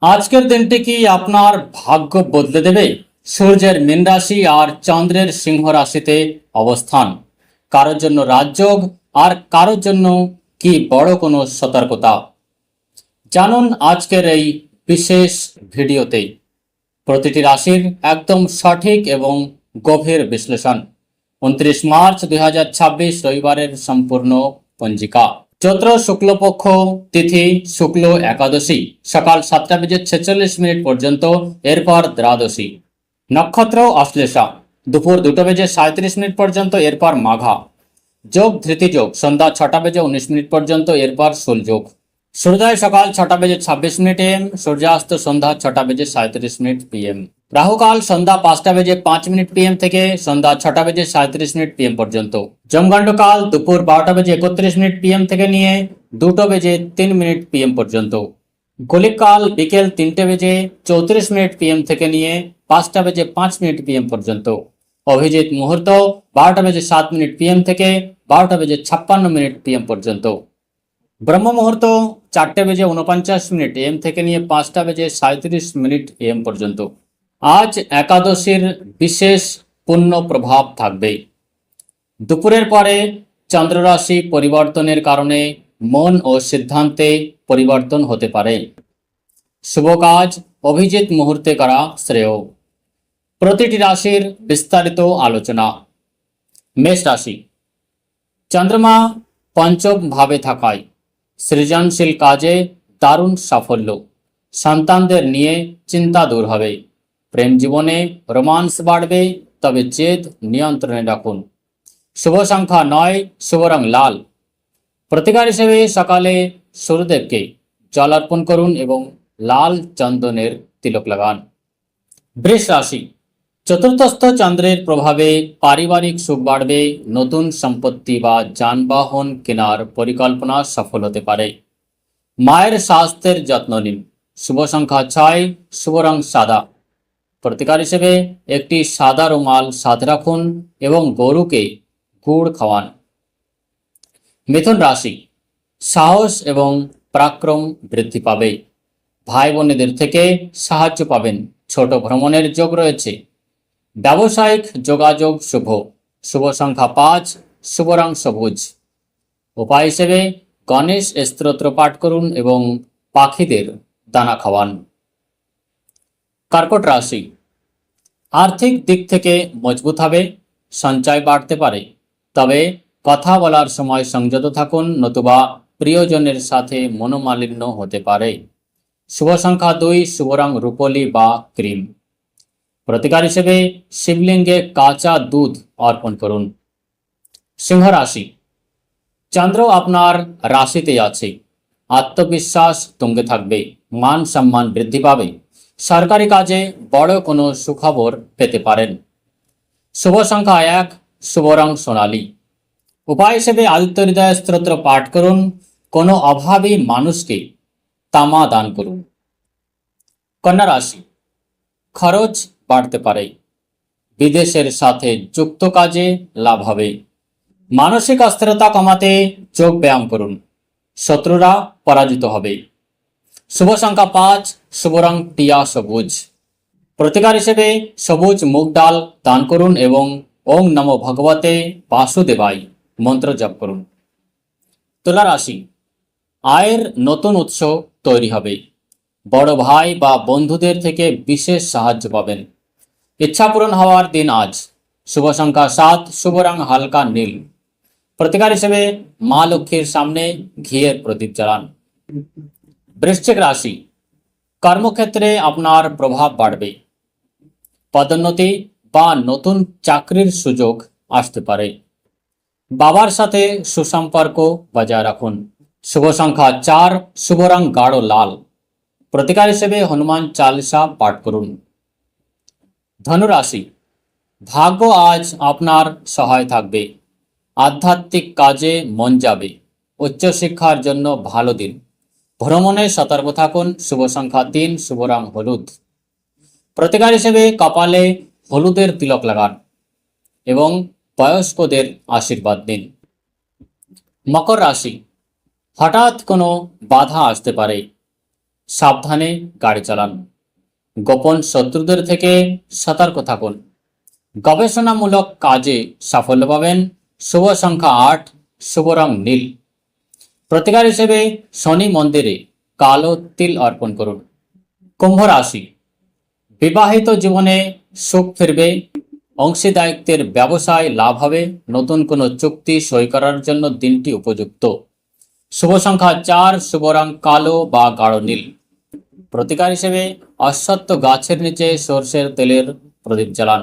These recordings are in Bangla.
আজকের দিনটি কি আপনার ভাগ্য বদলে দেবে? সূর্যের মীন রাশি আর চন্দ্রের সিংহ রাশিতে অবস্থান কারোর জন্য রাজযোগ, আর কারোর জন্য কি বড় কোনো সতর্কতা। জানুন আজকের এই বিশেষ ভিডিওতে প্রতিটি রাশির একদম সঠিক এবং গভীর বিশ্লেষণ। 29 মার্চ 2026 রবিবারের সম্পূর্ণ পঞ্জিকা। চৈত্র শুক্লপক্ষ, তিথি শুক্ল একাদশী, সকাল 7টা বেজে 46 মিনিট পর্যন্ত, এরপর দ্বাদশী। নক্ষত্র অশ্লেষা, দুপুর 2টা বেজে 37 মিনিট পর্যন্ত, এরপর মাঘা। যোগ ধৃতি যোগ, সন্ধ্যা 6টা বেজে 19 মিনিট পর্যন্ত, এরপর শুলযোগ। সূর্যোদয় সকাল 6টা বেজে 26 মিনিট AM, সূর্যাস্ত সন্ধ্যা 6টা বেজে 37 মিনিট PM। রাহুকাল সন্ধ্যা 5টা বেজে 5 মিনিট PM থেকে সন্ধ্যা 6টা বেজে 37 মিনিট PM পর্যন্ত। যমগণ্ডকাল দুপুর 12টা বেজে 31 মিনিট PM থেকে নিয়ে 2টা বেজে 3 মিনিট PM পর্যন্ত। গলিকাল বিকেল 3টে বেজে 34 মিনিট PM থেকে নিয়ে 5টা বেজে 5 মিনিট PM পর্যন্ত। অভিজিৎ মুহূর্ত 12টা বেজে 7 মিনিট PM থেকে 12টা বেজে 56 মিনিট PM পর্যন্ত। ব্রহ্ম মুহূর্ত 4টে বেজে 49 মিনিট AM থেকে নিয়ে 5টা বেজে 37 মিনিট AM পর্যন্ত। আজ একাদশীর বিশেষ পুণ্য প্রভাব থাকবে। দুপুরের পরে চন্দ্ররাশি পরিবর্তনের কারণে মন ও সিদ্ধান্তে পরিবর্তন হতে পারে। শুভ কাজ অভিজিৎ মুহূর্তে করা শ্রেয়। প্রতিটি রাশির বিস্তারিত আলোচনা। মেষ রাশি, চন্দ্রমা পঞ্চম ভাবে থাকায় সৃজনশীল কাজে দারুণ সাফল্য। সন্তানদের নিয়ে চিন্তা দূর হবে। প্রেম জীবনে রোমান্স বাড়বে, তবে জেদ নিয়ন্ত্রণে রাখুন। শুভ সংখ্যা 9, শুভ রং লাল। প্রতিকার হিসেবে সকালে সূর্যদেবকে জল অর্পণ করুন এবং লাল চন্দনের তিলক লাগান। বৃষ রাশি, চতুর্থস্থ চন্দ্রের প্রভাবে পারিবারিক সুখ বাড়বে। নতুন সম্পত্তি বা যানবাহন কেনার পরিকল্পনা সফল হতে পারে। মায়ের স্বাস্থ্যের যত্ন নিন। শুভ সংখ্যা 6, শুভ রং সাদা। প্রতিকার হিসেবে একটি সাদা রুমাল সাথে রাখুন এবং গরুকে গুড় খাওয়ান। মিথুন রাশি, সাহস এবং পরাক্রম বৃদ্ধি পাবে। ভাই বোনেদের থেকে সাহায্য পাবেন। ছোট ভ্রমণের যোগ রয়েছে। ব্যবসায়িক যোগাযোগ শুভ। শুভ সংখ্যা 5, শুভ রং সবুজ। উপায় হিসেবে গণেশ স্তোত্র পাঠ করুন এবং পাখিদের দানা খাওয়ান। কর্কট রাশি, আর্থিক দিক থেকে মজবুত হবে। সঞ্চয় বাড়তে পারে, তবে কথা বলার সময় সংযত থাকুন, নতুবা প্রিয়জনের সাথে মনোমালিন্য হতে পারে। শুভ সংখ্যা 2, শুভ রং রূপলি বা ক্রিম। প্রতিকার হিসেবে শিবলিঙ্গে কাঁচা দুধ অর্পণ করুন। সিংহ রাশি, চন্দ্র আপনার রাশিতে আছে। আত্মবিশ্বাস তুঙ্গে থাকবে। মান সম্মান বৃদ্ধি পাবে। সরকারি কাজে বড় কোনো সুখবর পেতে পারেন। শুভ সংখ্যা 1, শুভ রং সোনালী। উপায় হিসেবে আদিত্য হৃদয় স্তোত্র পাঠ করুন। কোনো অভাবী মানুষকে তামা দান করুন। কন্যা রাশি, খরচ বাড়তে পারে। বিদেশের সাথে যুক্ত কাজে লাভ হবে। মানসিক অস্থিরতা কমাতে যোগ ব্যায়াম করুন। শত্রুরা পরাজিত হবে। শুভ সংখ্যা 5, শুভ রং টিয়া সবুজ। প্রতিকার হিসেবে সবুজ মুগ ডাল দান করুন এবং ওং নমো ভগবতে বাসুদেবায় মন্ত্র জপ করুন। তুলা রাশি, আয়ের নতুন উৎস তৈরি হবে। বড় ভাই বা বন্ধুদের থেকে বিশেষ সাহায্য পাবেন। ইচ্ছা পূরণ হওয়ার দিন আজ। শুভ সংখ্যা 7, শুভ রং হালকা নীল। প্রতিকার হিসেবে মা লক্ষ্মীর সামনে ঘিয়ের প্রদীপ জ্বালান। বৃশ্চিক রাশি, কর্মক্ষেত্রে আপনার প্রভাব বাড়বে। পদোন্নতি বা নতুন চাকরির সুযোগ আসতে পারে। বাবার সাথে সুসম্পর্ক বজায় রাখুন। শুভ সংখ্যা 4, শুভ রং গাঢ় লাল। প্রতিকার হিসেবে হনুমান চালিসা পাঠ করুন। ধনুরাশি, ভাগ্য আজ আপনার সহায় থাকবে। আধ্যাত্মিক কাজে মন যাবে। উচ্চশিক্ষার জন্য ভালো দিন। ভ্রমণে সতর্ক থাকুন। শুভ সংখ্যা 3, শুভ রং হলুদ। প্রতিকার হিসেবে কপালে হলুদের তিলক লাগান এবং বয়স্কদের আশীর্বাদ দিন। মকর রাশি, হঠাৎ কোনো বাধা আসতে পারে। সাবধানে গাড়ি চালান। গোপন শত্রুদের থেকে সতর্ক থাকুন। গবেষণামূলক কাজে সাফল্য পাবেন। শুভ সংখ্যা 8, শুভ রং নীল। প্রতিকার হিসেবে শনি মন্দিরে কালো তিল অর্পণ করুন। কুম্ভ রাশি, বিবাহিত জীবনে সুখ ফিরবে। অংশীদায়িত্বের ব্যবসায় লাভ হবে। নতুন কোনো চুক্তি সই করার জন্য দিনটি উপযুক্ত। শুভ সংখ্যা 4, শুভ রং কালো বা গাঢ় নীল। প্রতিকার হিসেবে অশ্বত্থ গাছের নিচে সর্ষের তেলের প্রদীপ জ্বালান।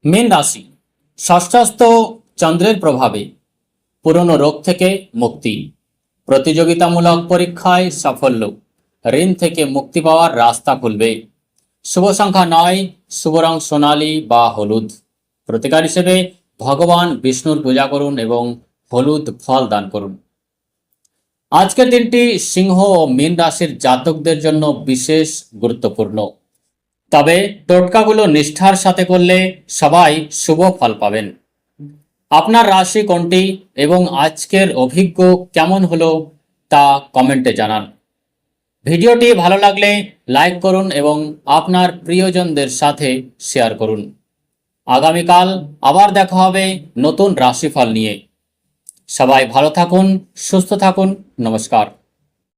মীন রাশি, ষষ্ঠস্থ চন্দ্রের প্রভাবে পুরনো রোগ থেকে মুক্তি। প্রতিযোগিতামূলক পরীক্ষায় সাফল্য। ঋণ থেকে মুক্তি পাওয়ার রাস্তা খুলবে। শুভ সংখ্যা 9, শুভ রং সোনালী বা হলুদ। প্রতিকার হিসেবে ভগবান বিষ্ণুর পূজা করুন এবং হলুদ ফল দান করুন। আজকের দিনটি সিংহ ও মীন রাশির জাতকদের জন্য বিশেষ গুরুত্বপূর্ণ। তবে টোটকাগুলো নিষ্ঠার সাথে করলে সবাই শুভ ফল পাবেন। আপনার রাশি কোনটি এবং আজকের অভিজ্ঞ কেমন হলো তা কমেন্টে জানান। ভিডিওটি ভালো লাগলে লাইক করুন এবং আপনার প্রিয়জনদের সাথে শেয়ার করুন। আগামীকাল আবার দেখা হবে নতুন রাশিফল নিয়ে। সবাই ভালো থাকুন, সুস্থ থাকুন। নমস্কার।